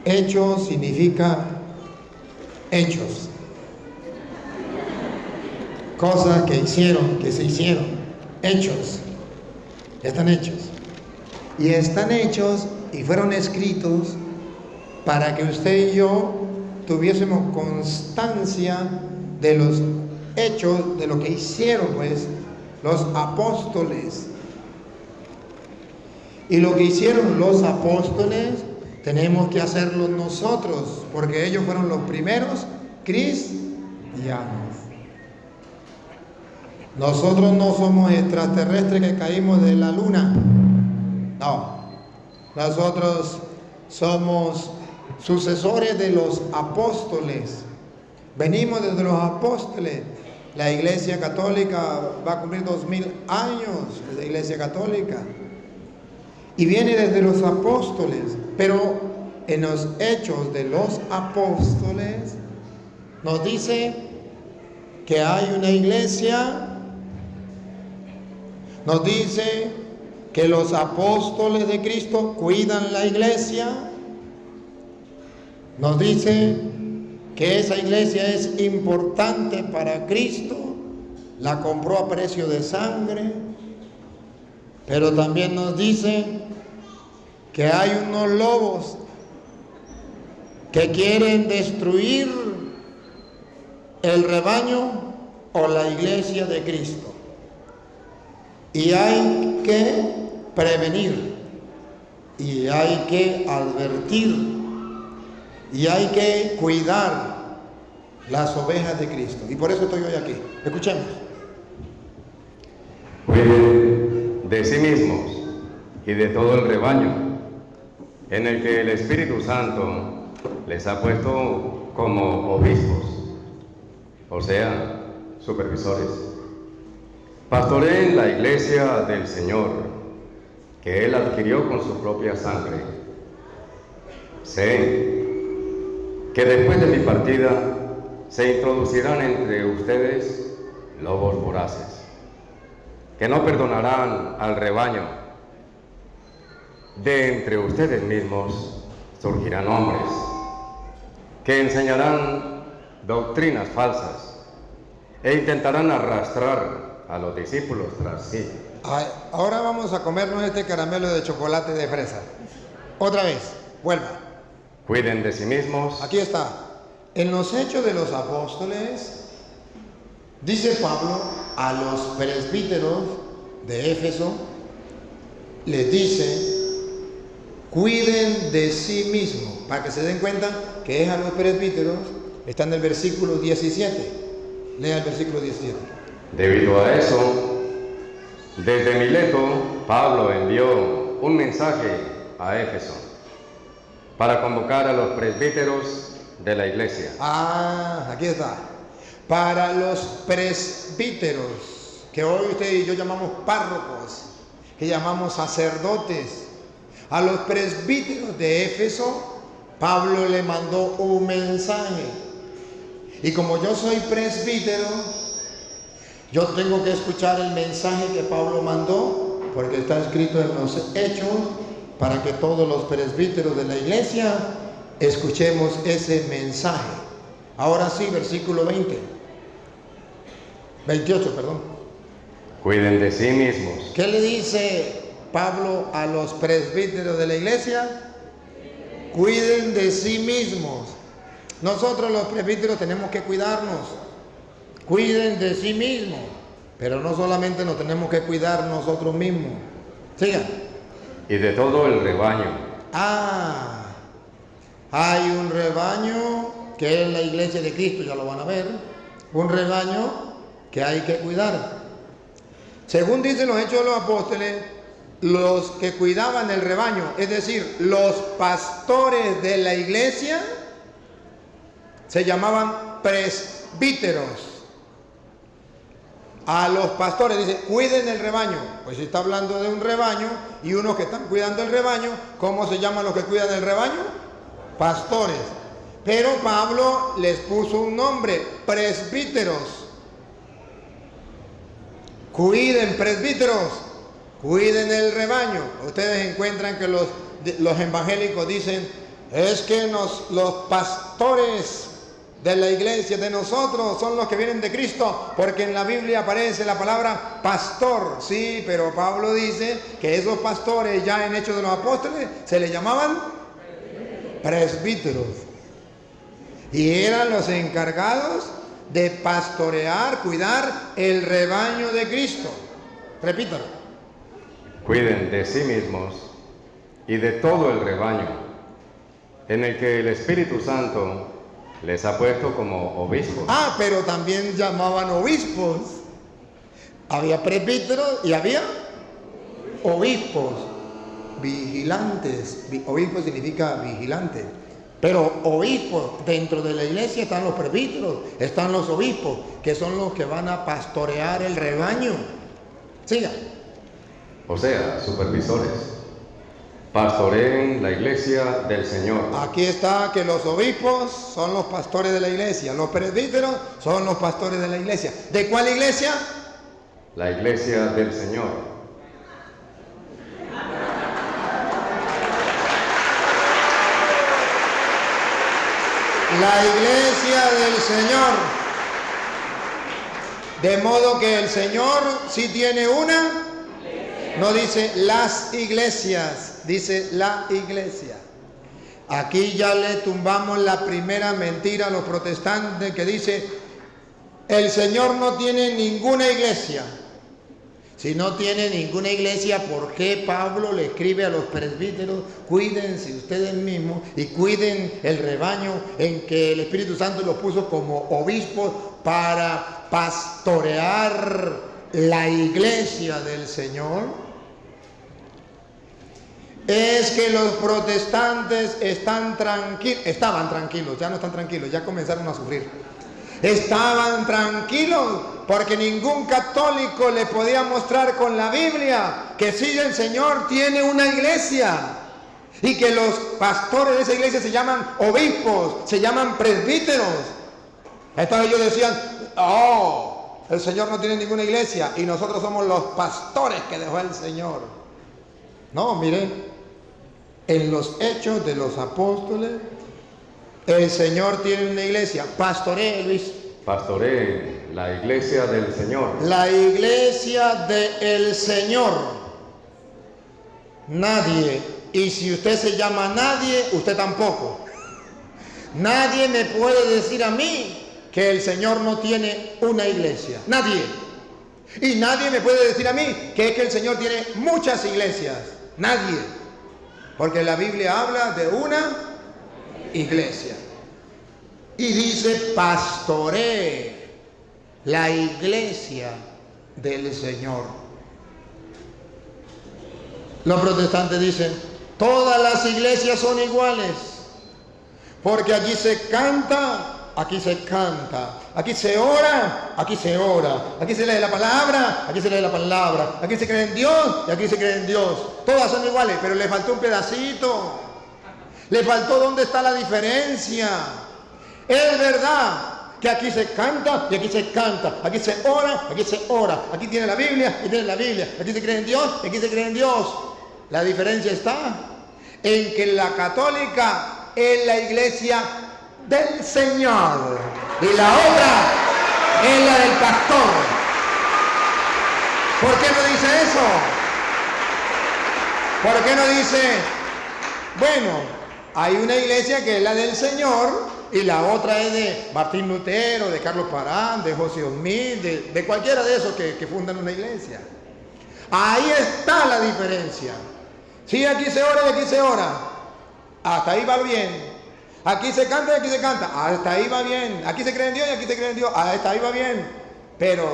Hechos significa hechos, cosas que hicieron, que se hicieron, hechos, están hechos. Y están hechos y fueron escritos para que usted y yo tuviésemos constancia de los hechos, de lo que hicieron pues los apóstoles. Y lo que hicieron los apóstoles tenemos que hacerlo nosotros, porque ellos fueron los primeros cristianos. Nosotros no somos extraterrestres que caímos de la luna. No. Nosotros somos sucesores de los apóstoles. Venimos desde los apóstoles. La Iglesia Católica va a cumplir 2000 años, es la Iglesia Católica. Y viene desde los apóstoles, pero en los hechos de los apóstoles nos dice que hay una iglesia, nos dice que los apóstoles de Cristo cuidan la iglesia, nos dice que esa iglesia es importante para Cristo, la compró a precio de sangre. Pero también nos dice que hay unos lobos que quieren destruir el rebaño o la iglesia de Cristo. Y hay que prevenir, y hay que advertir, y hay que cuidar las ovejas de Cristo. Y por eso estoy hoy aquí. Escuchemos. De sí mismos y de todo el rebaño en el que el Espíritu Santo les ha puesto como obispos, o sea, supervisores. Pastoreen la iglesia del Señor, que Él adquirió con su propia sangre. Sé que después de mi partida se introducirán entre ustedes lobos voraces, que no perdonarán al rebaño. De entre ustedes mismos surgirán hombres que enseñarán doctrinas falsas e intentarán arrastrar a los discípulos tras sí. Ahora vamos a comernos este caramelo de chocolate de fresa. Otra vez, vuelva. Cuiden de sí mismos. Aquí está. En los Hechos de los Apóstoles, dice Pablo a los presbíteros de Éfeso, les dice, cuiden de sí mismos, para que se den cuenta que es a los presbíteros. Está en el versículo 17. Lea el versículo 17. Debido a eso, desde Mileto, Pablo envió un mensaje a Éfeso para convocar a los presbíteros de la iglesia. Aquí está. Para los presbíteros, que hoy usted y yo llamamos párrocos, que llamamos sacerdotes, a los presbíteros de Éfeso, Pablo le mandó un mensaje. Y como yo soy presbítero, yo tengo que escuchar el mensaje que Pablo mandó, porque está escrito en los Hechos, para que todos los presbíteros de la iglesia escuchemos ese mensaje. Ahora sí, versículo 28, perdón. Cuiden de sí mismos. ¿Qué le dice Pablo a los presbíteros de la iglesia? Cuiden de sí mismos. Nosotros los presbíteros tenemos que cuidarnos. Cuiden de sí mismos. Pero no solamente nos tenemos que cuidar nosotros mismos. Sigan. Y de todo el rebaño. Hay un rebaño que es la iglesia de Cristo, ya lo van a ver. Un rebaño que hay que cuidar. Según dicen los Hechos de los Apóstoles, los que cuidaban el rebaño, es decir, los pastores de la iglesia, se llamaban presbíteros. A los pastores dice, cuiden el rebaño. Pues si está hablando de un rebaño y unos que están cuidando el rebaño, ¿cómo se llaman los que cuidan el rebaño? Pastores. Pero Pablo les puso un nombre, presbíteros. Cuiden, presbíteros, cuiden el rebaño. Ustedes encuentran que los los evangélicos dicen, es que los pastores de la iglesia de nosotros son los que vienen de Cristo, porque en la Biblia aparece la palabra pastor. Sí, pero Pablo dice que esos pastores ya en Hechos de los Apóstoles se les llamaban presbíteros, y eran los encargados de pastorear, cuidar el rebaño de Cristo. Repítalo. Cuiden de sí mismos y de todo el rebaño, en el que el Espíritu Santo les ha puesto como obispos. Pero también llamaban obispos. Había presbíteros y había obispos, vigilantes. Obispo significa vigilante. Pero obispos, dentro de la iglesia están los presbíteros, están los obispos, que son los que van a pastorear el rebaño. Siga. O sea, supervisores. Pastoreen la iglesia del Señor. Aquí está que los obispos son los pastores de la iglesia, los presbíteros son los pastores de la iglesia. ¿De cuál iglesia? La iglesia del Señor. La iglesia del Señor. De modo que el Señor sí tiene una. No dice las iglesias, dice la iglesia. Aquí ya le tumbamos la primera mentira a los protestantes que dice, el Señor no tiene ninguna iglesia. Si no tiene ninguna iglesia, ¿por qué Pablo le escribe a los presbíteros, cuídense ustedes mismos y cuiden el rebaño en que el Espíritu Santo los puso como obispos para pastorear la iglesia del Señor? Es que los protestantes estaban tranquilos, ya no están tranquilos, ya comenzaron a sufrir. Estaban tranquilos porque ningún católico le podía mostrar con la Biblia que sí, el Señor tiene una iglesia y que los pastores de esa iglesia se llaman obispos, se llaman presbíteros. Entonces ellos decían, el Señor no tiene ninguna iglesia y nosotros somos los pastores que dejó el Señor. No, miren, en los Hechos de los Apóstoles, el Señor tiene una iglesia. Pastoree, Luis. Pastoree la iglesia del Señor. La iglesia del Señor. Nadie, y si usted se llama nadie, usted tampoco. Nadie me puede decir a mí que el Señor no tiene una iglesia. Nadie. Y nadie me puede decir a mí que es que el Señor tiene muchas iglesias. Nadie. Porque la Biblia habla de una iglesia. Y dice, pastoree la iglesia del Señor. Los protestantes dicen, todas las iglesias son iguales. Porque allí se canta, aquí se canta. Aquí se ora, aquí se ora. Aquí se lee la palabra, aquí se lee la palabra. Aquí se cree en Dios y aquí se cree en Dios. Todas son iguales, pero le faltó un pedacito. Le faltó dónde está la diferencia. Es verdad que aquí se canta y aquí se canta. Aquí se ora, aquí se ora. Aquí tiene la Biblia y tiene la Biblia. Aquí se cree en Dios y aquí se cree en Dios. La diferencia está en que la católica es la iglesia del Señor y la otra es la del pastor. ¿Por qué no dice eso? ¿Por qué no dice, bueno, hay una iglesia que es la del Señor y la otra es de Martín Lutero, de Carlos Parán, de José Osmil, de cualquiera de esos que fundan una iglesia? Ahí está la diferencia. Sí, aquí se ora y aquí se ora. Hasta ahí va bien. Aquí se canta y aquí se canta. Hasta ahí va bien. Aquí se cree en Dios y aquí se cree en Dios. Hasta ahí va bien. Pero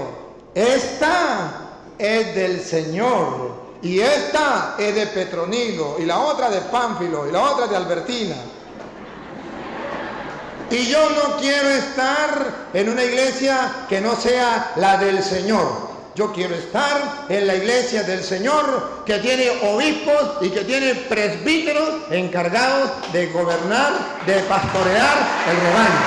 esta es del Señor. Y esta es de Petronilo. Y la otra de Pánfilo. Y la otra de Albertina. Y yo no quiero estar en una iglesia que no sea la del Señor. Yo quiero estar en la iglesia del Señor, que tiene obispos y que tiene presbíteros encargados de gobernar, de pastorear el rebaño.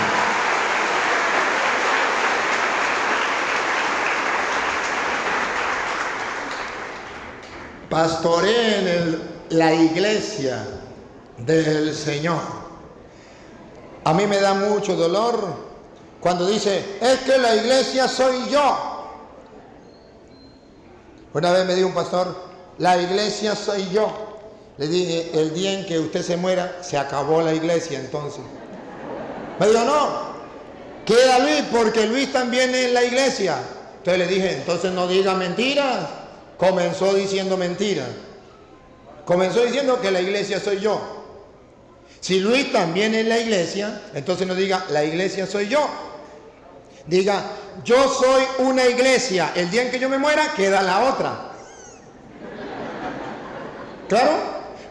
Pastoreen la iglesia del Señor. A mí me da mucho dolor cuando dice, es que la iglesia soy yo. Una vez me dijo un pastor, la iglesia soy yo. Le dije, el día en que usted se muera, se acabó la iglesia entonces. Me dijo, no, queda Luis, porque Luis también es la iglesia. Entonces le dije, entonces no diga mentiras. Comenzó diciendo mentiras. Comenzó diciendo que la iglesia soy yo. Si Luis también es la iglesia, entonces no diga, la iglesia soy yo. Diga, yo soy una iglesia. El día en que yo me muera, queda la otra. ¿Claro?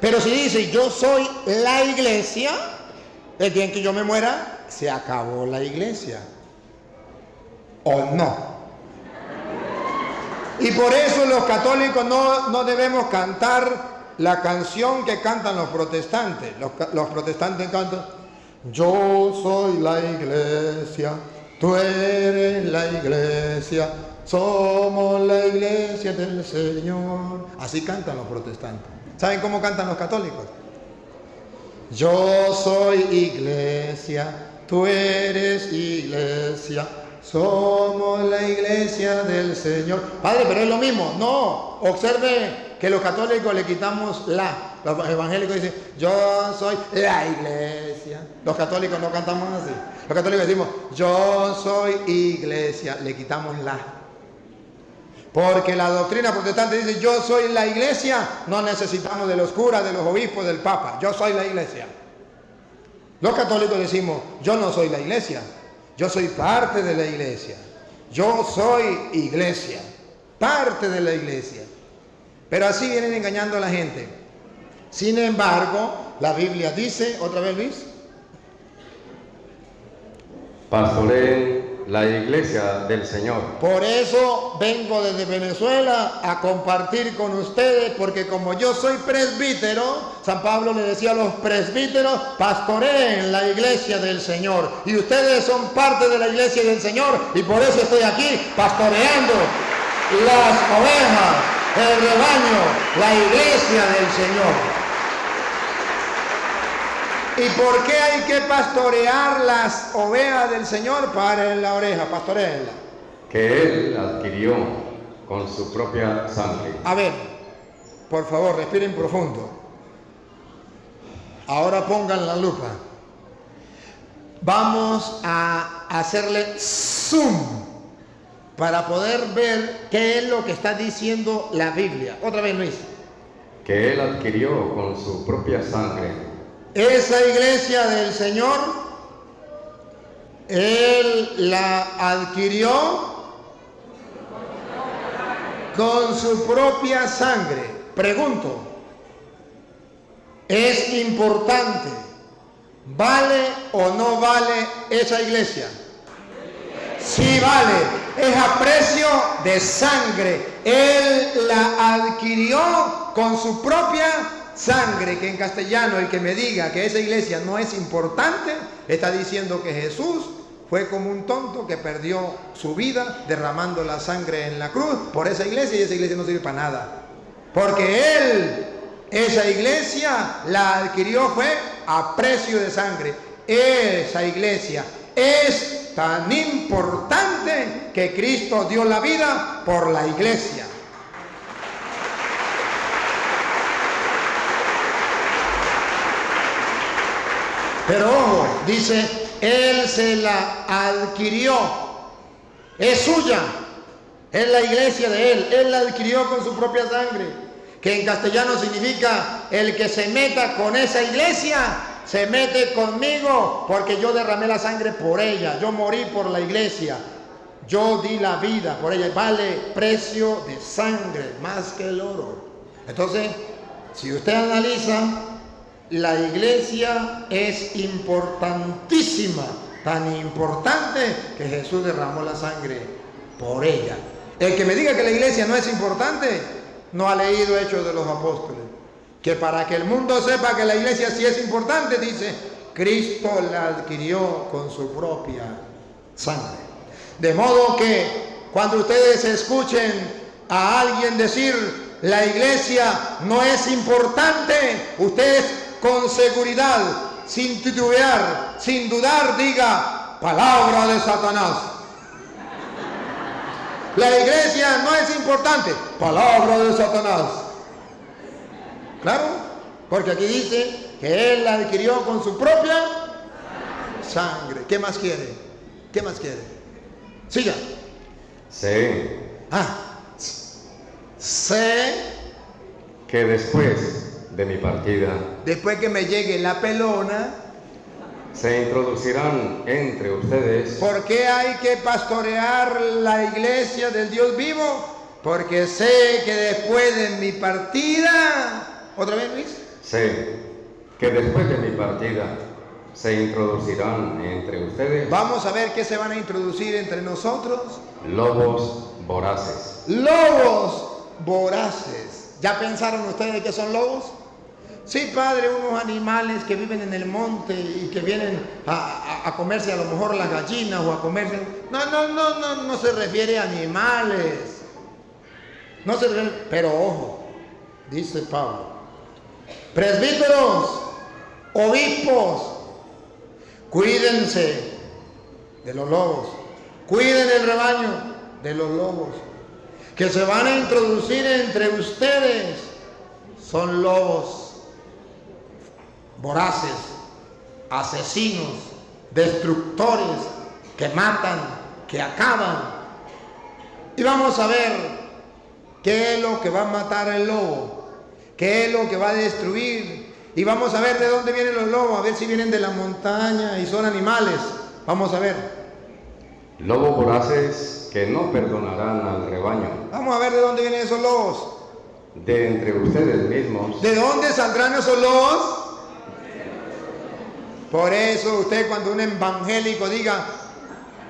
Pero si dice, yo soy la iglesia, el día en que yo me muera, se acabó la iglesia. ¿O no? Y por eso los católicos no debemos cantar la canción que cantan los protestantes. Los protestantes cantan, yo soy la iglesia, tú eres la iglesia, somos la iglesia del Señor. Así cantan los protestantes. ¿Saben cómo cantan los católicos? Yo soy iglesia, tú eres iglesia, somos la iglesia del Señor. Padre, pero es lo mismo. No, observe que los católicos le quitamos la. Los evangélicos dicen, yo soy la iglesia. Los católicos no cantamos así. Los católicos decimos, yo soy iglesia. Le quitamos la. Porque la doctrina protestante dice, yo soy la iglesia. No necesitamos de los curas, de los obispos, del papa. Yo soy la iglesia. Los católicos decimos, yo no soy la iglesia. Yo soy parte de la iglesia. Yo soy iglesia. Parte de la iglesia. Pero así vienen engañando a la gente. Sin embargo, la Biblia dice, otra vez Luis. Pastoreen la iglesia del Señor. Por eso vengo desde Venezuela a compartir con ustedes, porque como yo soy presbítero, San Pablo le decía a los presbíteros, pastoreen la iglesia del Señor. Y ustedes son parte de la iglesia del Señor, y por eso estoy aquí pastoreando las ovejas, el rebaño, la iglesia del Señor. ¿Y por qué hay que pastorear las ovejas del Señor? Paren la oreja, pastoreenla. Que Él adquirió con su propia sangre. A ver, por favor, respiren profundo. Ahora pongan la lupa. Vamos a hacerle zoom para poder ver qué es lo que está diciendo la Biblia. Otra vez, Luis. Que Él adquirió con su propia sangre. Esa iglesia del Señor, Él la adquirió con su propia sangre. Pregunto, ¿es importante? ¿Vale o no vale esa iglesia? Sí vale, es a precio de sangre. Él la adquirió con su propia sangre, que en castellano el que me diga que esa iglesia no es importante, está diciendo que Jesús fue como un tonto que perdió su vida derramando la sangre en la cruz por esa iglesia, y esa iglesia no sirve para nada. Porque Él, esa iglesia la adquirió fue a precio de sangre. Esa iglesia es tan importante que Cristo dio la vida por la iglesia. Pero ojo, dice, Él se la adquirió, es suya, es la iglesia de Él la adquirió con su propia sangre, que en castellano significa, el que se meta con esa iglesia, se mete conmigo, porque yo derramé la sangre por ella, yo morí por la iglesia, yo di la vida por ella, vale precio de sangre, más que el oro. Entonces, si usted analiza, la iglesia es importantísima, tan importante que Jesús derramó la sangre por ella. El que me diga que la iglesia no es importante, no ha leído Hechos de los Apóstoles. Que para que el mundo sepa que la iglesia sí es importante, dice, Cristo la adquirió con su propia sangre. De modo que cuando ustedes escuchen a alguien decir, la iglesia no es importante, usted con seguridad, sin titubear, sin dudar, diga: palabra de Satanás. La iglesia no es importante, palabra de Satanás. Claro, porque aquí dice que Él la adquirió con su propia sangre. ¿Qué más quiere? ¿Qué más quiere? Siga. Sé que después de mi partida, después que me llegue la pelona, se introducirán entre ustedes. ¿Por qué hay que pastorear la iglesia del Dios vivo? Porque sé que después de mi partida, ¿otra vez, Luis? Sé que después de mi partida se introducirán entre ustedes. Vamos a ver qué se van a introducir entre nosotros. Lobos voraces. Lobos voraces. ¿Ya pensaron ustedes qué son lobos? Sí, padre, unos animales que viven en el monte y que vienen a comerse a lo mejor las gallinas o a comerse... No se refiere a animales. No se refiere... Pero ojo, dice Pablo, presbíteros, obispos, cuídense de los lobos, cuiden el rebaño de los lobos, que se van a introducir entre ustedes. Son lobos voraces, asesinos, destructores, que matan, que acaban. Y vamos a ver qué es lo que va a matar el lobo, qué es lo que va a destruir. Y vamos a ver de dónde vienen los lobos, a ver si vienen de la montaña y son animales. Vamos a ver. Lobos voraces que no perdonarán al rebaño. Vamos a ver de dónde vienen esos lobos. De entre ustedes mismos. ¿De dónde saldrán esos lobos? Por eso usted, cuando un evangélico diga: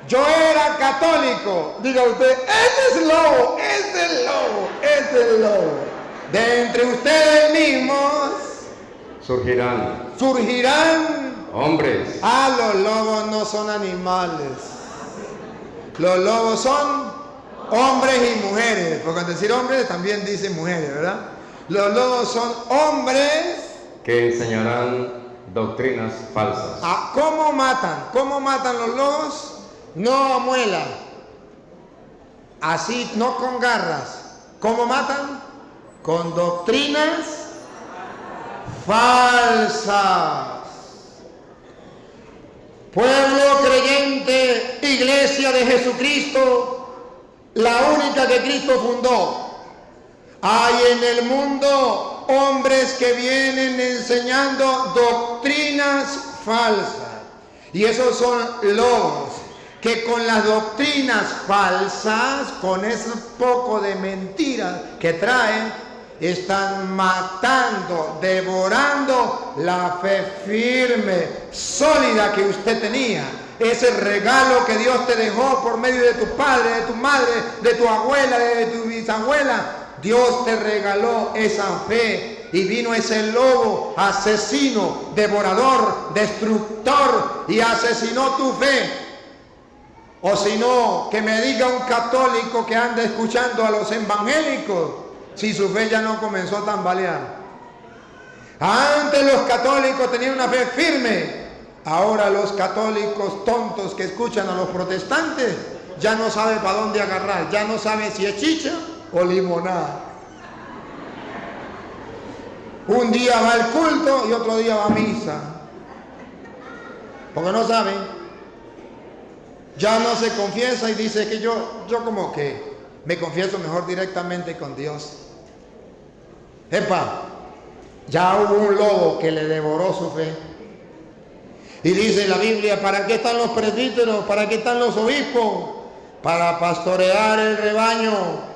yo era católico, diga usted: ese es lobo, ese es lobo, ese es lobo. De entre ustedes mismos surgirán hombres. Los lobos no son animales. Los lobos son hombres y mujeres, porque al decir hombres también dicen mujeres, ¿verdad? Los lobos son hombres que enseñarán doctrinas falsas. ¿Cómo matan? ¿Cómo matan los lobos? No a muela, así, no con garras. ¿Cómo matan? Con doctrinas falsas. Pueblo creyente, iglesia de Jesucristo, la única que Cristo fundó. Hay en el mundo hombres que vienen enseñando doctrinas falsas. Y esos son lobos que con las doctrinas falsas, con ese poco de mentiras que traen, están matando, devorando la fe firme, sólida que usted tenía. Ese regalo que Dios te dejó por medio de tu padre, de tu madre, de tu abuela, de tu bisabuela. Dios te regaló esa fe y vino ese lobo asesino, devorador, destructor y asesinó tu fe. O si no, que me diga un católico que anda escuchando a los evangélicos si su fe ya no comenzó a tambalear. Antes los católicos tenían una fe firme. Ahora los católicos tontos que escuchan a los protestantes ya no saben para dónde agarrar. Ya no saben si es chicha o limonada. Un día va al culto y otro día va a misa. Porque no saben. Ya no se confiesa y dice que yo como que me confieso mejor directamente con Dios. Epa, ya hubo un lobo que le devoró su fe. Y dice la Biblia: ¿para qué están los presbíteros? ¿Para qué están los obispos? Para pastorear el rebaño.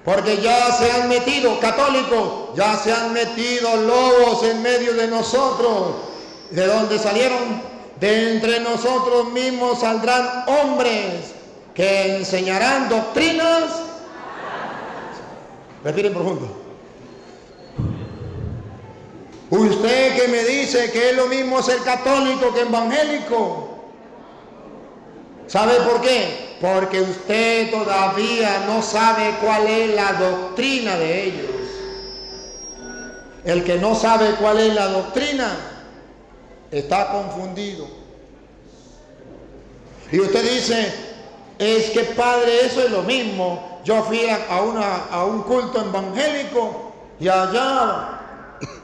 Porque ya se han metido, católicos, ya se han metido lobos en medio de nosotros. ¿De dónde salieron? De entre nosotros mismos saldrán hombres que enseñarán doctrinas. Respiren profundo. Usted que me dice que es lo mismo ser católico que evangélico. ¿Sabe por qué? Porque usted todavía no sabe cuál es la doctrina de ellos. El que no sabe cuál es la doctrina está confundido. Y usted dice, es que padre, eso es lo mismo. Yo fui a un culto evangélico y allá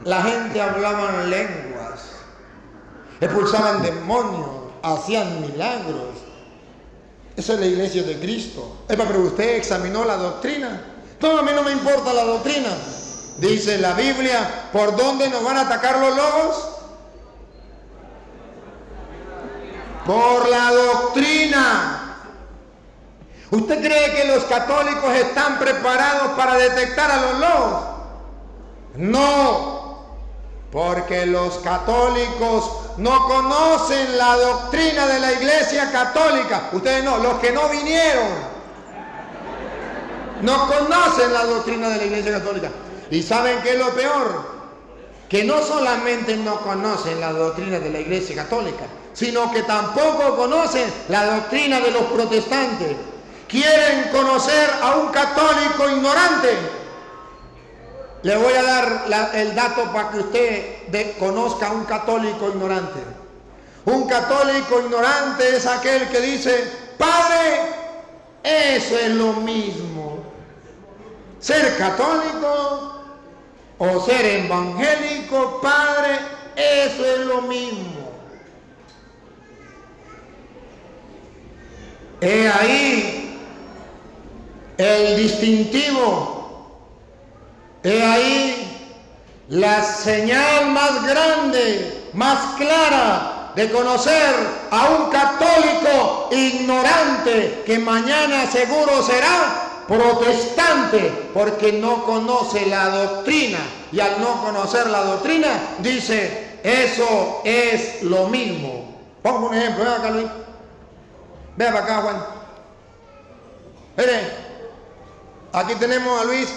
la gente hablaba en lenguas, expulsaban demonios, hacían milagros. Esa es la iglesia de Cristo. Pero usted examinó la doctrina. No, a mí no me importa la doctrina. Dice la Biblia, ¿por dónde nos van a atacar los lobos? Por la doctrina. ¿Usted cree que los católicos están preparados para detectar a los lobos? No, porque los católicos no conocen la doctrina de la Iglesia Católica. Ustedes no, los que no vinieron, no conocen la doctrina de la Iglesia Católica. ¿Y saben qué es lo peor? Que no solamente no conocen la doctrina de la Iglesia Católica, sino que tampoco conocen la doctrina de los protestantes. Quieren conocer a un católico ignorante. Le voy a dar el dato para que usted conozca a un católico ignorante. Un católico ignorante es aquel que dice, padre, eso es lo mismo. Ser católico o ser evangélico, padre, eso es lo mismo. He ahí el distintivo. He ahí la señal más grande, más clara de conocer a un católico ignorante que mañana seguro será protestante porque no conoce la doctrina, y al no conocer la doctrina dice eso es lo mismo. Pongo un ejemplo, ven acá Luis, ven para acá Juan, mire, aquí tenemos a Luis,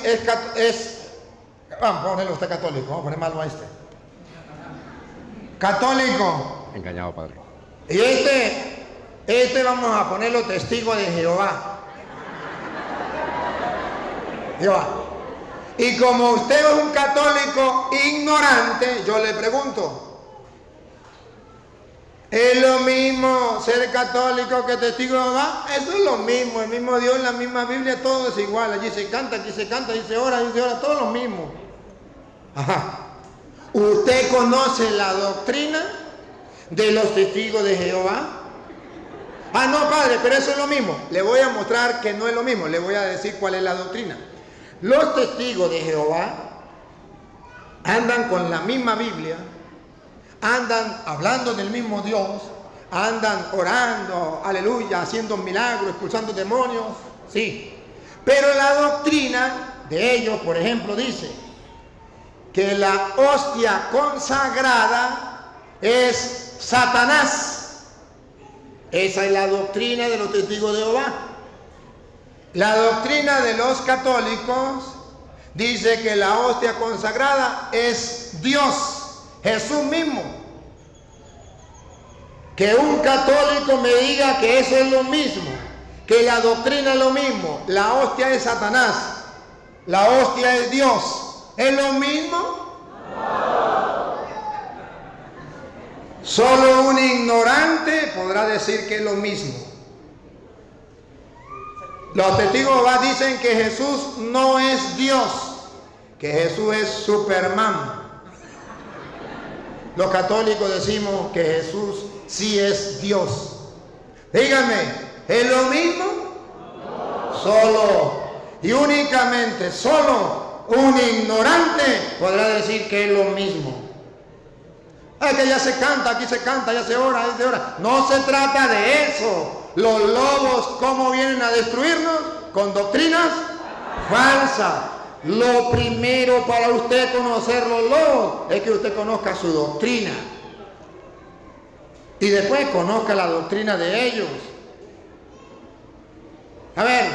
vamos a ponerle usted católico, vamos a poner malo a este. Católico. Engañado, padre. Y este vamos a ponerlo testigo de Jehová. Jehová. Y como usted es un católico ignorante, yo le pregunto, ¿es lo mismo ser católico que testigo de Jehová? Eso es lo mismo, el mismo Dios, la misma Biblia, todo es igual. Allí se canta, aquí se canta, allí se ora, todo lo mismo. Ajá. ¿Usted conoce la doctrina de los testigos de Jehová? Ah, no, padre, pero eso es lo mismo. Le voy a mostrar que no es lo mismo. Le voy a decir cuál es la doctrina. Los testigos de Jehová andan con la misma Biblia, andan hablando del mismo Dios, andan orando, aleluya, haciendo milagros, expulsando demonios, sí. Pero la doctrina de ellos, por ejemplo, dice que la hostia consagrada es Satanás. Esa es la doctrina de los testigos de Jehová. La doctrina de los católicos dice que la hostia consagrada es Dios, Jesús mismo. Que un católico me diga que eso es lo mismo, que la doctrina es lo mismo, la hostia es Satanás, la hostia es Dios, ¿es lo mismo? No. Solo un ignorante podrá decir que es lo mismo. Los testigos de Jehová dicen que Jesús no es Dios, que Jesús es Superman. Los católicos decimos que Jesús sí es Dios. Díganme, ¿es lo mismo? No. Solo y únicamente, solo un ignorante podrá decir que es lo mismo. Es que ya se canta, aquí se canta, ya se ora, ya se ora. No se trata de eso. Los lobos, ¿cómo vienen a destruirnos? Con doctrinas falsas. Lo primero para usted conocer los lobos es que usted conozca su doctrina. Y después conozca la doctrina de ellos. A ver,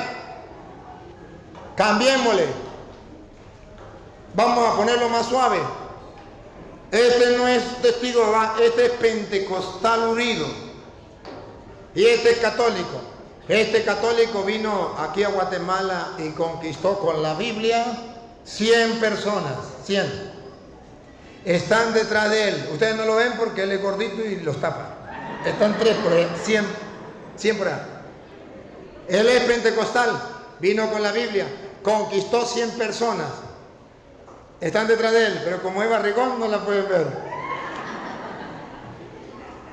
cambiémosle. Vamos a ponerlo más suave. Este no es testigo de Jehová, este es pentecostal unido. Y este es católico. Este católico vino aquí a Guatemala y conquistó con la Biblia 100 personas, 100. están detrás de él. Ustedes no lo ven porque él es gordito y los tapa. Están 3 por allá, 100 por allá. Él es pentecostal, vino con la Biblia, conquistó 100 personas. Están detrás de él, pero como es barrigón no la pueden ver.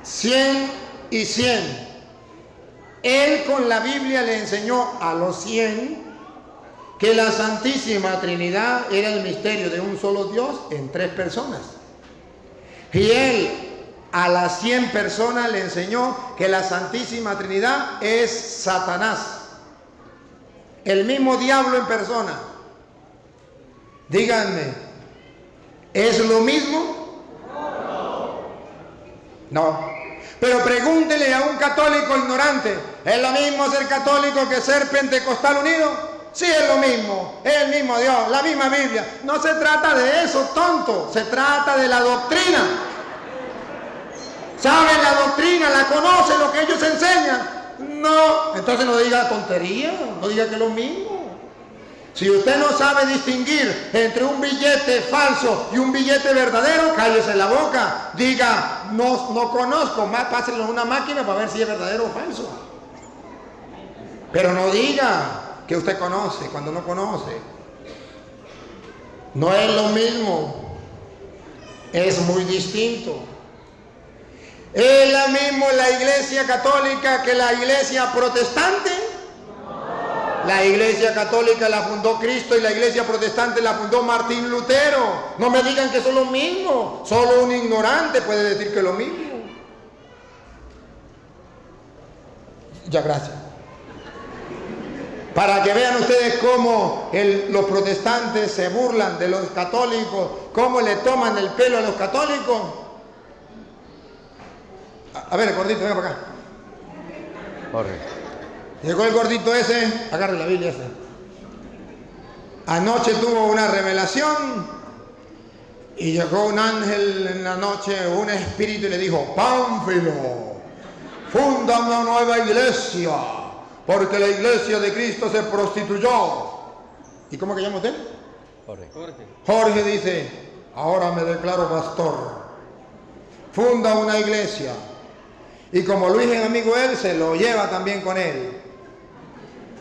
100 y 100. Él con la Biblia le enseñó a los 100 que la Santísima Trinidad era el misterio de un solo Dios en 3 personas. Y él a las 100 personas le enseñó que la Santísima Trinidad es Satanás, el mismo diablo en persona. Díganme, ¿es lo mismo? No. Pero pregúntele a un católico ignorante, ¿es lo mismo ser católico que ser pentecostal unido? Sí, es lo mismo, es el mismo Dios, la misma Biblia. No se trata de eso, tonto, se trata de la doctrina. ¿Saben la doctrina? ¿La conocen lo que ellos enseñan? No, entonces no diga tontería, no diga que es lo mismo. Si usted no sabe distinguir entre un billete falso y un billete verdadero, cállese la boca. Diga, no conozco, más pásenlo en una máquina para ver si es verdadero o falso. Pero no diga que usted conoce cuando no conoce. No es lo mismo, es muy distinto. ¿Es la misma la iglesia católica que la iglesia protestante? La iglesia católica la fundó Cristo y la iglesia protestante la fundó Martín Lutero. No me digan que son lo mismo. Solo un ignorante puede decir que es lo mismo. Ya, gracias. Para que vean ustedes cómo los protestantes se burlan de los católicos, cómo le toman el pelo a los católicos. A ver, el gordito, venga para acá. Jorge. Llegó el gordito ese, agarre la Biblia ese. Anoche tuvo una revelación y llegó un ángel en la noche, un espíritu, y le dijo: Pánfilo, funda una nueva iglesia, porque la iglesia de Cristo se prostituyó. ¿Y cómo que llama usted? Jorge. Jorge dice: ahora me declaro pastor. Funda una iglesia. Y como Luis es amigo de él, se lo lleva también con él.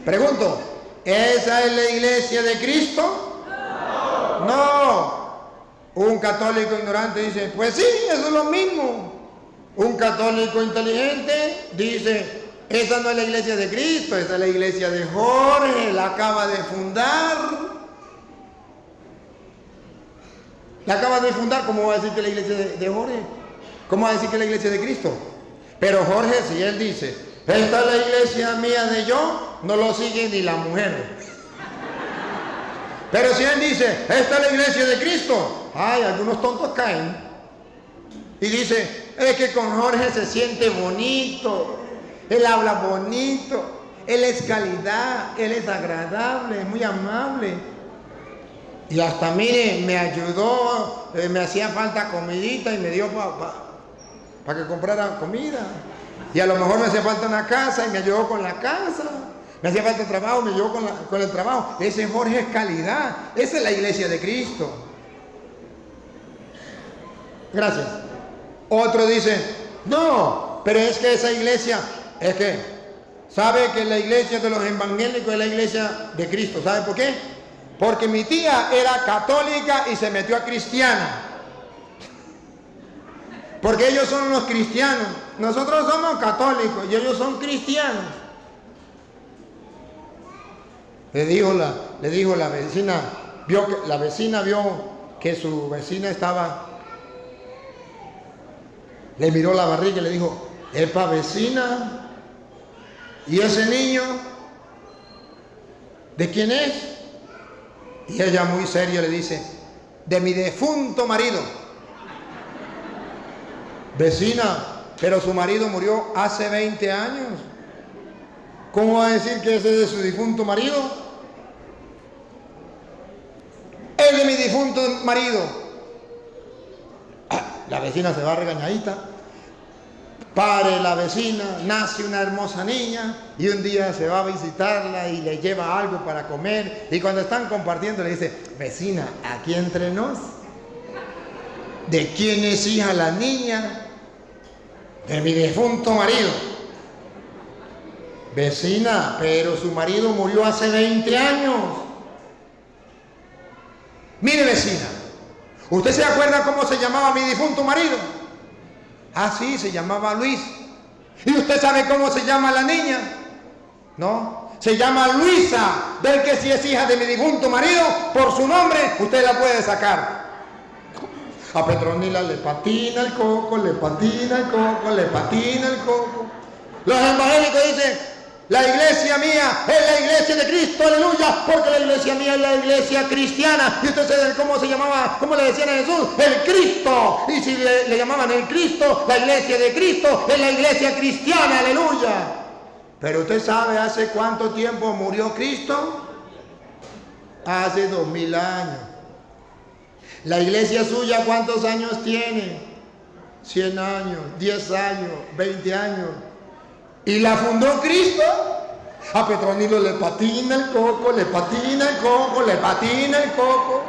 Pregunto, ¿esa es la iglesia de Cristo? No. Un católico ignorante dice: pues sí, eso es lo mismo. Un católico inteligente dice: esa no es la iglesia de Cristo, esa es la iglesia de Jorge, la acaba de fundar. La acaba de fundar, ¿cómo va a decir que es la iglesia de Jorge? ¿Cómo va a decir que es la iglesia de Cristo? Pero Jorge, si él dice: esta es la iglesia mía de yo, no lo sigue ni la mujer. Pero si él dice: esta es la iglesia de Cristo, ay, algunos tontos caen. Y dice: es que con Jorge se siente bonito, él habla bonito, él es calidad, él es agradable, es muy amable. Y hasta, mire, me ayudó, me hacía falta comidita y me dio para que comprara comida. Y a lo mejor me hacía falta una casa y me ayudó con la casa. Me hacía falta trabajo, me ayudó con el trabajo. Ese Jorge es calidad. Esa es la iglesia de Cristo. Gracias. Otro dice: no, pero es que esa iglesia, es que, ¿sabe que la iglesia de los evangélicos es la iglesia de Cristo? ¿Sabe por qué? Porque mi tía era católica y se metió a cristiana. Porque ellos son los cristianos. Nosotros somos católicos y ellos son cristianos. Le dijo la vecina, la vecina vio que su vecina estaba, le miró la barriga y le dijo: epa, vecina, ¿y ese niño de quién es? Y ella muy seria le dice: de mi defunto marido. Vecina, pero su marido murió hace 20 años. ¿Cómo va a decir que ese es de su difunto marido? Es de mi difunto marido. La vecina se va regañadita. Pare la vecina, nace una hermosa niña y un día se va a visitarla y le lleva algo para comer, y cuando están compartiendo le dice: vecina, aquí entre nos, ¿De quién es hija la niña? De mi difunto marido. Vecina, pero su marido murió hace 20 años. Mire, vecina, ¿usted se acuerda cómo se llamaba mi difunto marido? Ah, sí, se llamaba Luis. ¿Y usted sabe cómo se llama la niña? No, se llama Luisa, del que si es hija de mi difunto marido, por su nombre usted la puede sacar. A Petronila le patina el coco, le patina el coco, le patina el coco. Los evangélicos dicen, la iglesia mía es la iglesia de Cristo, aleluya, porque la iglesia mía es la iglesia cristiana. Y usted sabe cómo se llamaba, cómo le decían a Jesús, el Cristo. Y si le llamaban el Cristo, la iglesia de Cristo es la iglesia cristiana, aleluya. Pero usted sabe hace cuánto tiempo murió Cristo. Hace 2000 años. La iglesia suya, ¿cuántos años tiene? 100 años, 10 años, 20 años. ¿Y la fundó Cristo? A Petronilo le patina el coco, le patina el coco, le patina el coco.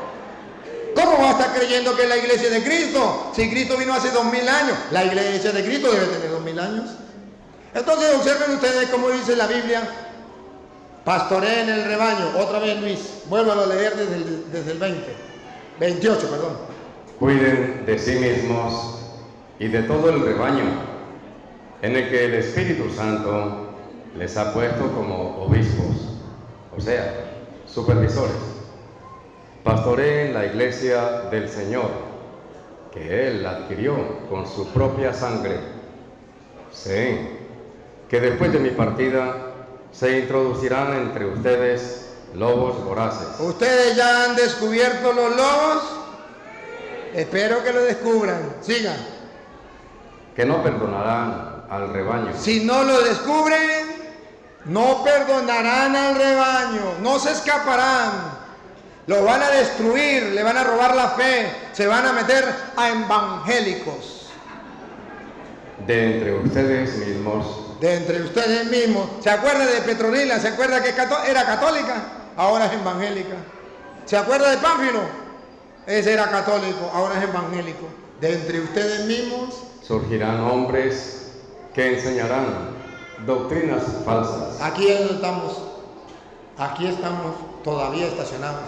¿Cómo va a estar creyendo que es la iglesia de Cristo? Si Cristo vino hace 2000 años, la iglesia de Cristo debe tener 2000 años. Entonces observen ustedes cómo dice la Biblia. Pastoreen el rebaño. Otra vez, Luis, vuélvalo a leer desde el 28, perdón. Cuiden de sí mismos y de todo el rebaño en el que el Espíritu Santo les ha puesto como obispos, o sea, supervisores. Pastoreen la iglesia del Señor, que Él adquirió con su propia sangre. Sé que después de mi partida se introducirán entre ustedes lobos voraces. ¿Ustedes ya han descubierto los lobos? Espero que lo descubran. Sigan. Que no perdonarán al rebaño. Si no lo descubren, no perdonarán al rebaño, no se escaparán, lo van a destruir, le van a robar la fe, se van a meter a evangélicos. De entre ustedes mismos. De entre ustedes mismos. ¿Se acuerda de Petronila? ¿Se acuerda que era católica? Ahora es evangélica. ¿Se acuerda de Pánfilo? Ese era católico, ahora es evangélico. De entre ustedes mismos surgirán hombres que enseñarán doctrinas falsas. Aquí estamos todavía estacionados.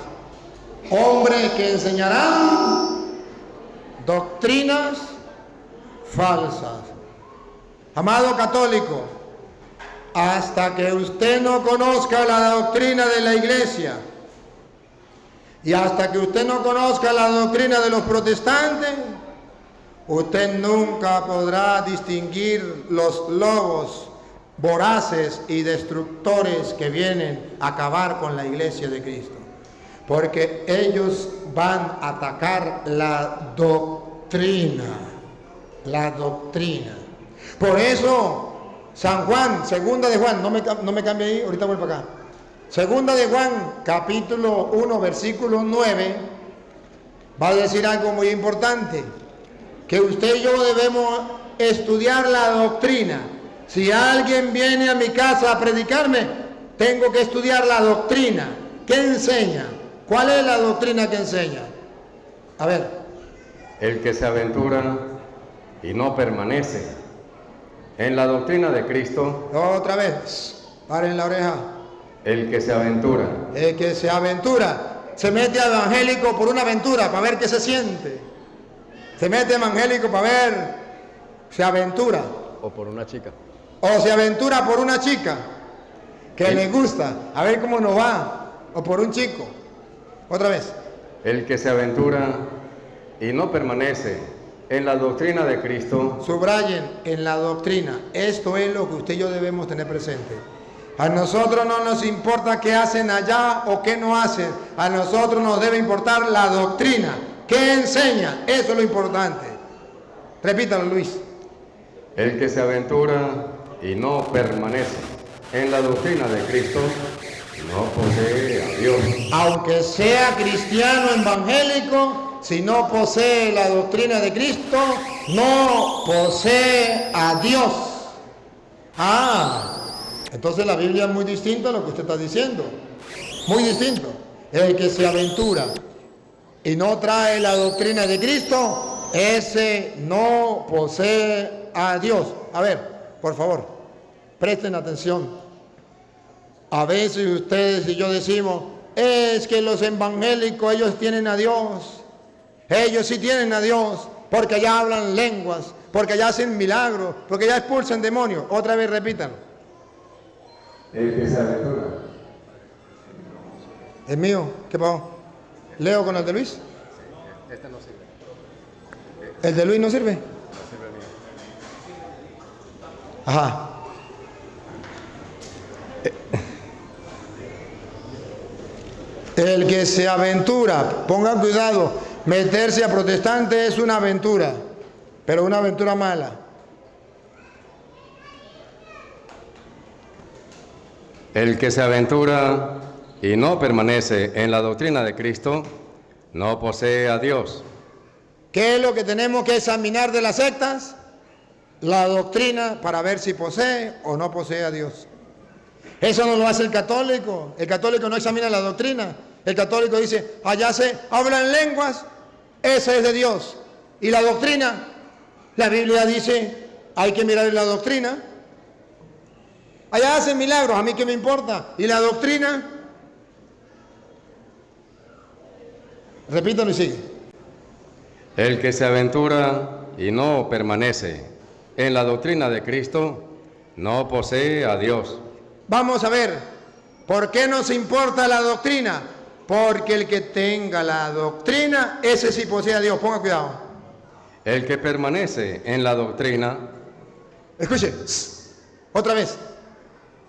Hombres que enseñarán doctrinas falsas. Amado católico, hasta que usted no conozca la doctrina de la iglesia y hasta que usted no conozca la doctrina de los protestantes, usted nunca podrá distinguir los lobos voraces y destructores que vienen a acabar con la iglesia de Cristo. Porque ellos van a atacar la doctrina. La doctrina. Por eso, San Juan, segunda de Juan, no me cambie ahí, ahorita vuelvo acá. Segunda de Juan, capítulo 1, versículo 9, va a decir algo muy importante. Que usted y yo debemos estudiar la doctrina. Si alguien viene a mi casa a predicarme, tengo que estudiar la doctrina. ¿Qué enseña? ¿Cuál es la doctrina que enseña? A ver. El que se aventura y no permanece en la doctrina de Cristo. Otra vez, paren la oreja. El que se aventura. El que se aventura. Se mete a evangélico por una aventura, para ver qué se siente. Se mete evangélico para ver, se aventura. O por una chica. O se aventura por una chica que le gusta, a ver cómo nos va. O por un chico. Otra vez. El que se aventura y no permanece en la doctrina de Cristo. Subrayen, en la doctrina. Esto es lo que usted y yo debemos tener presente. A nosotros no nos importa qué hacen allá o qué no hacen. A nosotros nos debe importar la doctrina. ¿Qué enseña? Eso es lo importante. Repítalo, Luis. El que se aventura y no permanece en la doctrina de Cristo no posee a Dios. Aunque sea cristiano evangélico, si no posee la doctrina de Cristo, no posee a Dios. Entonces la Biblia es muy distinta a lo que usted está diciendo. Muy distinto. El que se aventura y no trae la doctrina de Cristo, ese no posee a Dios. A ver, por favor, presten atención. A veces ustedes y yo decimos, es que los evangélicos, ellos tienen a Dios. Ellos sí tienen a Dios, porque allá hablan lenguas, porque allá hacen milagros, porque allá expulsan demonios. Otra vez repítanlo. El que se aventura. ¿Es mío? ¿Qué pasó? ¿Leo con el de Luis? Este no sirve. ¿El de Luis no sirve? No sirve mío. Ajá. El que se aventura, pongan cuidado, meterse a protestante es una aventura, pero una aventura mala. El que se aventura y no permanece en la doctrina de Cristo, no posee a Dios. ¿Qué es lo que tenemos que examinar de las sectas? La doctrina para ver si posee o no posee a Dios. Eso no lo hace el católico. El católico no examina la doctrina. El católico dice, allá se hablan lenguas, ese es de Dios. Y la doctrina, la Biblia dice, hay que mirar en la doctrina. Allá hacen milagros, a mí qué me importa. ¿Y la doctrina? Repítalo y sigue. El que se aventura y no permanece en la doctrina de Cristo, no posee a Dios. Vamos a ver, ¿por qué nos importa la doctrina? Porque el que tenga la doctrina, ese sí posee a Dios. Ponga cuidado. El que permanece en la doctrina. Escuche, otra vez.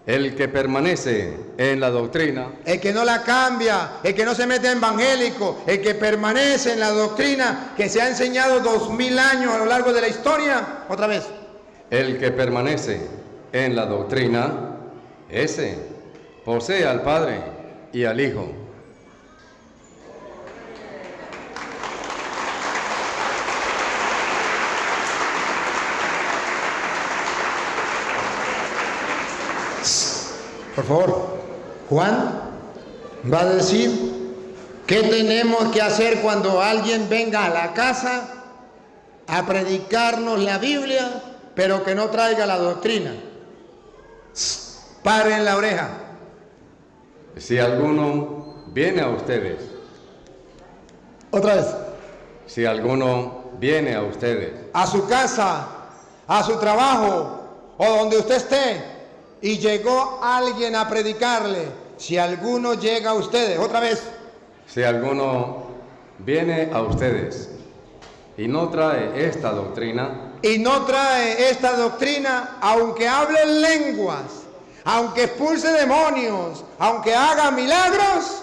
El que permanece en la doctrina. El que no la cambia, el que no se mete en evangélico, el que permanece en la doctrina que se ha enseñado 2000 años a lo largo de la historia. Otra vez. El que permanece en la doctrina, ese posee al Padre y al Hijo. Por favor, Juan va a decir qué tenemos que hacer cuando alguien venga a la casa a predicarnos la Biblia, pero que no traiga la doctrina. Paren la oreja. Si alguno viene a ustedes. Otra vez. Si alguno viene a ustedes. A su casa, a su trabajo o donde usted esté. Y llegó alguien a predicarle. Si alguno llega a ustedes, otra vez. Si alguno viene a ustedes y no trae esta doctrina. Y no trae esta doctrina, aunque hable lenguas, aunque expulse demonios, aunque haga milagros,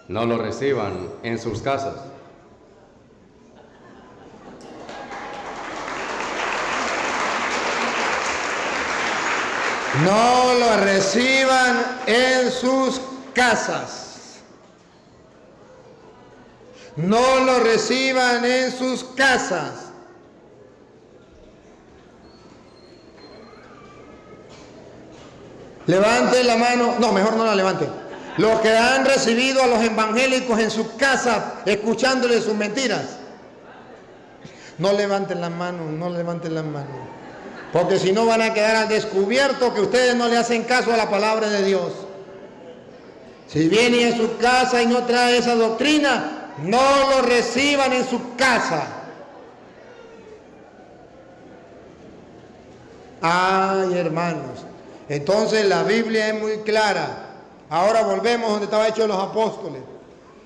no lo reciban en sus casas. no lo reciban en sus casas. No lo reciban en sus casas. Levante la mano. No, mejor no la levante. Los que han recibido a los evangélicos en sus casas, escuchándoles sus mentiras. No levanten las manos, no levanten las manos. Porque si no van a quedar al descubierto que ustedes no le hacen caso a la palabra de Dios. Si viene a su casa y no trae esa doctrina, no lo reciban en su casa. Ay, hermanos. Entonces la Biblia es muy clara. Ahora volvemos donde estaba hecho los apóstoles.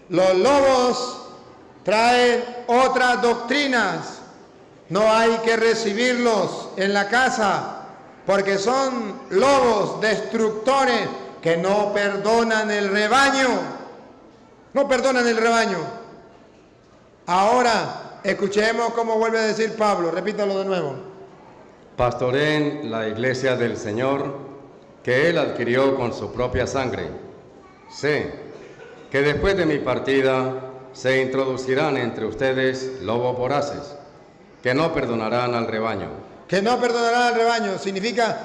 Los lobos traen otras doctrinas. No hay que recibirlos en la casa porque son lobos destructores que no perdonan el rebaño. No perdonan el rebaño. Ahora, escuchemos cómo vuelve a decir Pablo. Repítalo de nuevo. Pastoreen la iglesia del Señor que Él adquirió con su propia sangre. Sé que después de mi partida se introducirán entre ustedes lobos voraces, que no perdonarán al rebaño. Que no perdonarán al rebaño significa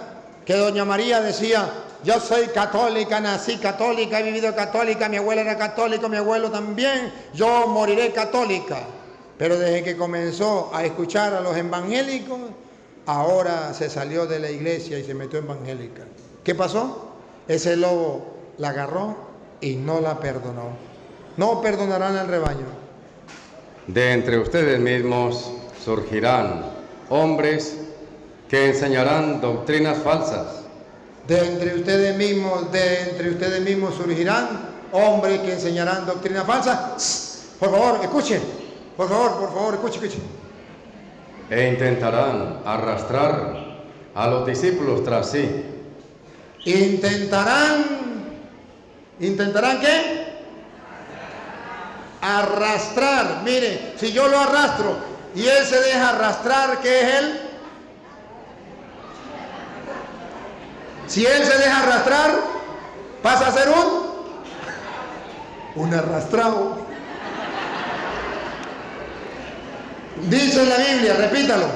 que doña María decía, yo soy católica, nací católica, he vivido católica, mi abuela era católica, mi abuelo también, yo moriré católica. Pero desde que comenzó a escuchar a los evangélicos, ahora se salió de la iglesia y se metió evangélica. ¿Qué pasó? Ese lobo la agarró y no la perdonó. No perdonarán al rebaño. De entre ustedes mismos surgirán hombres que enseñarán doctrinas falsas. De entre ustedes mismos surgirán hombres que enseñarán doctrinas falsas. Por favor, escuchen. Por favor, escuchen. E intentarán arrastrar a los discípulos tras sí. ¿Intentarán qué? Arrastrar. Mire, si yo lo arrastro y él se deja arrastrar, ¿qué es él? Si él se deja arrastrar, pasa a ser un arrastrado. Dice la Biblia, repítalo.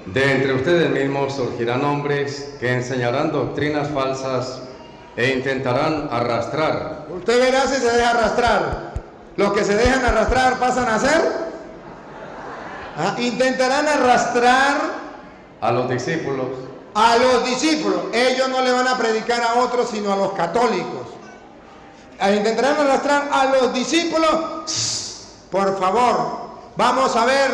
De entre ustedes mismos surgirán hombres que enseñarán doctrinas falsas e intentarán arrastrar. Usted verá si se deja arrastrar. Los que se dejan arrastrar pasan a ser. Intentarán arrastrar a los discípulos. A los discípulos. Ellos no le van a predicar a otros, sino a los católicos. Intentarán arrastrar a los discípulos. Por favor, vamos a ver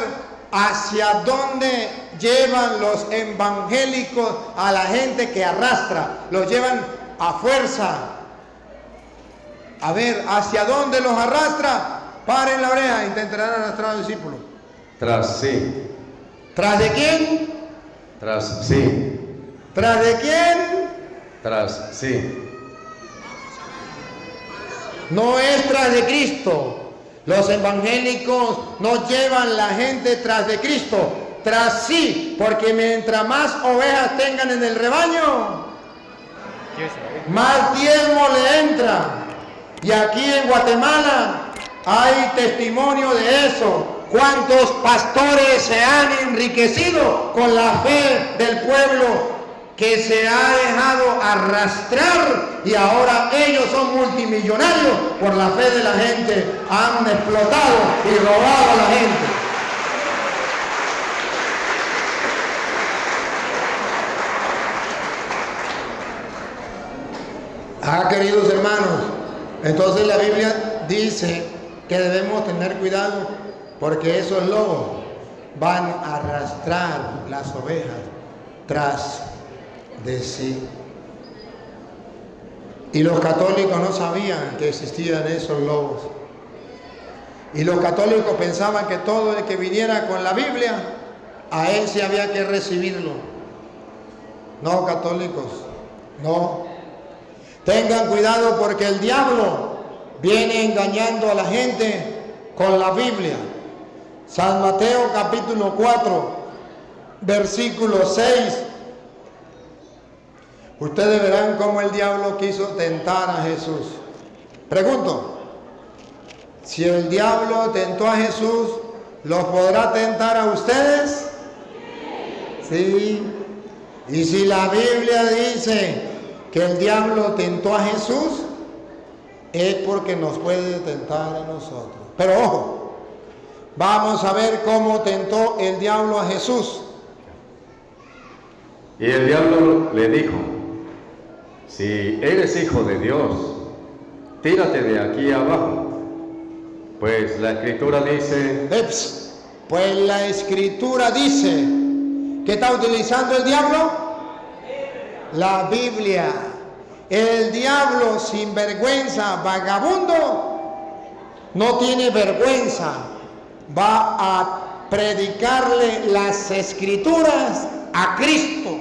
hacia dónde llevan los evangélicos a la gente que arrastra. Los llevan a fuerza. A ver, ¿hacia dónde los arrastra? Paren la oreja, intentarán arrastrar a los discípulos. Tras sí. ¿Tras de quién? Tras sí. ¿Tras de quién? Tras sí. No es tras de Cristo. Los evangélicos no llevan la gente tras de Cristo, tras sí, porque mientras más ovejas tengan en el rebaño, más diezmo le entra. Y aquí en Guatemala hay testimonio de eso. ¿Cuántos pastores se han enriquecido con la fe del pueblo que se ha dejado arrastrar y ahora ellos son multimillonarios por la fe de la gente? Han explotado y robado a la gente. Queridos hermanos, entonces la Biblia dice que debemos tener cuidado porque esos lobos van a arrastrar las ovejas tras de sí. Y los católicos no sabían que existían esos lobos. Y los católicos pensaban que todo el que viniera con la Biblia, a él sí había que recibirlo. No, católicos, no. Tengan cuidado porque el diablo viene engañando a la gente con la Biblia. San Mateo capítulo 4, versículo 6. Ustedes verán cómo el diablo quiso tentar a Jesús. Pregunto, si el diablo tentó a Jesús, ¿los podrá tentar a ustedes? Sí. Y si la Biblia dice que el diablo tentó a Jesús, es porque nos puede tentar a nosotros. Pero ojo, vamos a ver cómo tentó el diablo a Jesús. Y el diablo le dijo: si eres hijo de Dios, tírate de aquí abajo, pues la Escritura dice... Pues la Escritura dice, ¿qué está utilizando el diablo? La Biblia. El diablo sin vergüenza, vagabundo, no tiene vergüenza, va a predicarle las Escrituras a Cristo.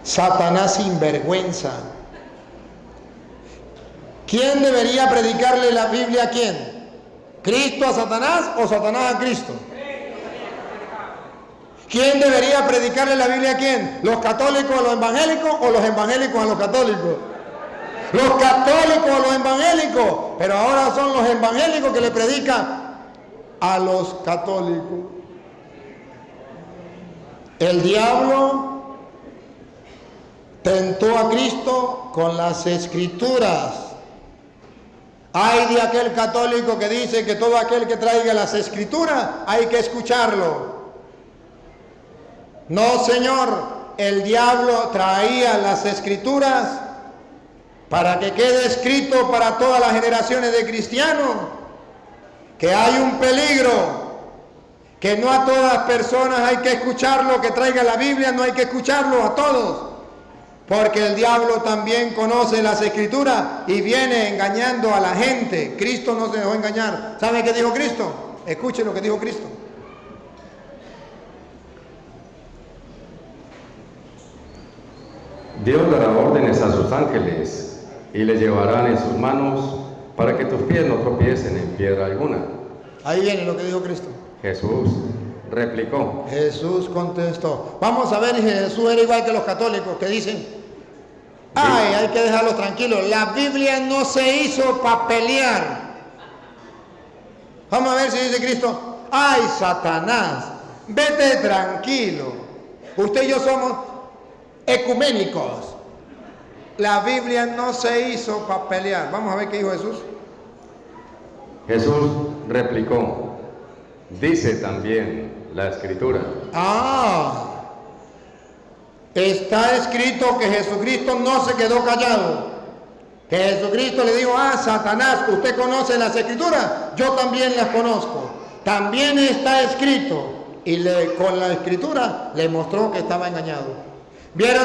Satanás sin vergüenza. ¿Quién debería predicarle la Biblia a quién? ¿Cristo a Satanás o Satanás a Cristo? ¿Quién debería predicarle la Biblia a quién? ¿Los católicos a los evangélicos o los evangélicos a los católicos? Los católicos a los evangélicos, pero ahora son los evangélicos que le predican a los católicos. El diablo tentó a Cristo con las Escrituras. Hay de aquel católico que dice que todo aquel que traiga las escrituras hay que escucharlo. No, señor, el diablo traía las escrituras para que quede escrito para todas las generaciones de cristianos que hay un peligro, que no a todas las personas hay que escucharlo, que traiga la Biblia, no hay que escucharlo a todos, porque el diablo también conoce las escrituras y viene engañando a la gente. Cristo no se dejó engañar. ¿Sabe qué dijo Cristo? Escuchen lo que dijo Cristo. Dios dará órdenes a sus ángeles y le llevarán en sus manos para que tus pies no tropiecen en piedra alguna. Ahí viene lo que dijo Cristo. Jesús replicó. Jesús contestó. Vamos a ver, Jesús era igual que los católicos que dicen, ay, hay que dejarlos tranquilos. La Biblia no se hizo para pelear. Vamos a ver si dice Cristo, ay, Satanás, vete tranquilo. Usted y yo somos ecuménicos. La Biblia no se hizo para pelear. Vamos a ver qué dijo Jesús. Jesús replicó, dice también la Escritura. Está escrito que Jesucristo no se quedó callado. Que Jesucristo le dijo, Satanás, usted conoce las Escrituras, yo también las conozco. También está escrito. Y con la Escritura le mostró que estaba engañado. ¿Vieron?